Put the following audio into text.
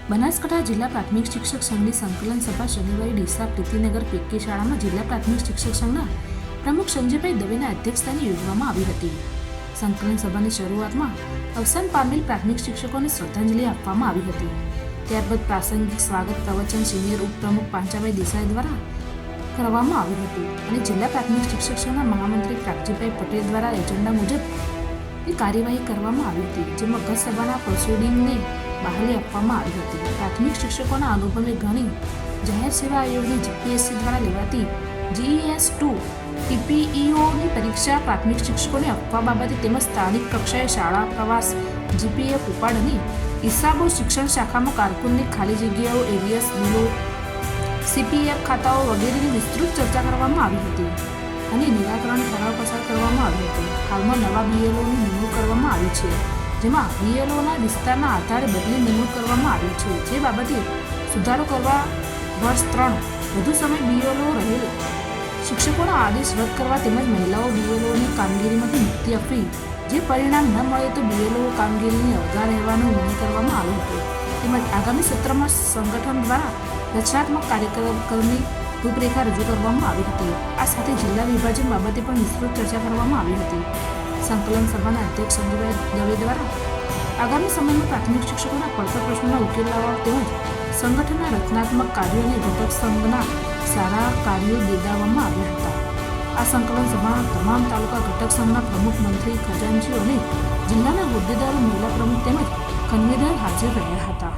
બનાસકાંઠા જિલ્લા પ્રાથમિક શિક્ષક સંઘની સંકલન સભા શનિવારે ડીસા પ્રીતિનગર પીકે શાળામાં જિલ્લા પ્રાથમિક શિક્ષક સંઘના પ્રમુખ સંજયભાઈ દવેના અધ્યક્ષસ્થાને યોજવામાં આવી હતી. સંકલન સભાની શરૂઆતમાં અવસાન પામેલ પ્રાથમિક શિક્ષકોને શ્રદ્ધાંજલિ આપવામાં આવી હતી. ત્યારબાદ પ્રાસંગિક સ્વાગત પ્રવચન સિનિયર ઉપપ્રમુખ પાંચાભાઈ દેસાઈ દ્વારા કરવામાં આવ્યું હતું અને જિલ્લા પ્રાથમિક શિક્ષક સંઘના મહામંત્રી પ્રાગજીભાઈ પટેલ દ્વારા એજન્ડા મુજબ કાર્યવાહી કરવામાં આવી હતી, જેમાં ગત સભાના પ્રોસિડિંગને બહાલી આપવામાં આવી હતી. પ્રાથમિક શિક્ષકોના અનુભવે ઘણી જાહેર સેવા આયોગની જીપીએસસી દ્વારા લેવાતી GES2 TPEOની પરીક્ષા પ્રાથમિક શિક્ષકોને આપવા બાબતે તેમજ સ્થાનિક કક્ષાએ શાળા પ્રવાસ GPF ઉપાડની હિસાબો શિક્ષણ શાખામાં કારકુનની ખાલી જગ્યાઓ એરિયસ બિલો CPF ખાતાઓ વગેરેની વિસ્તૃત ચર્ચા કરવામાં આવી હતી અને નિરાકરણ ઠરાવ પસાર કરવામાં આવ્યો હતો. હાલમાં નવા BLOની નિમણૂક કરવામાં આવી છે, જેમાં BLOના વિસ્તારના આધારે બદલી નિમણૂક કરવામાં આવી છે. જે બાબતે સુધારો કરવા વર્ષ 3 વધુ સમય BLO રહેલ શિક્ષકોના આદેશ રદ કરવા તેમજ મહિલાઓ BLOની કામગીરીમાંથી મુક્તિ આપવી. જે પરિણામ ન મળે તો BLO કામગીરીની અવગા રહેવાનો નિર્ણય કરવામાં આવ્યો હતો. તેમજ આગામી સત્રમાં સંગઠન દ્વારા રચનાત્મક કાર્યક્રમની રૂપરેખા રજૂ કરવામાં આવી હતી. આ સાથે જિલ્લા વિભાજન બાબતે પણ વિસ્તૃત ચર્ચા કરવામાં આવી હતી. સંકલન સભાના અધ્યક્ષ સંજયભાઈ દવે દ્વારા આગામી સમયમાં પ્રાથમિક શિક્ષકોના પડતર પ્રશ્નોના ઉકેલ લાવવા તેમજ સંગઠનના રચનાત્મક કાર્યો અને ઘટક સંઘના સારા કાર્યો બિરદાવવામાં આવ્યા હતા. આ સંકલન સભામાં તમામ તાલુકા ઘટક સંઘના પ્રમુખ, મંત્રી, ખજાનચીઓ અને જિલ્લાના હોદ્દેદારો, મહિલા પ્રમુખ તેમજ કન્વીનર હાજર રહ્યા હતા.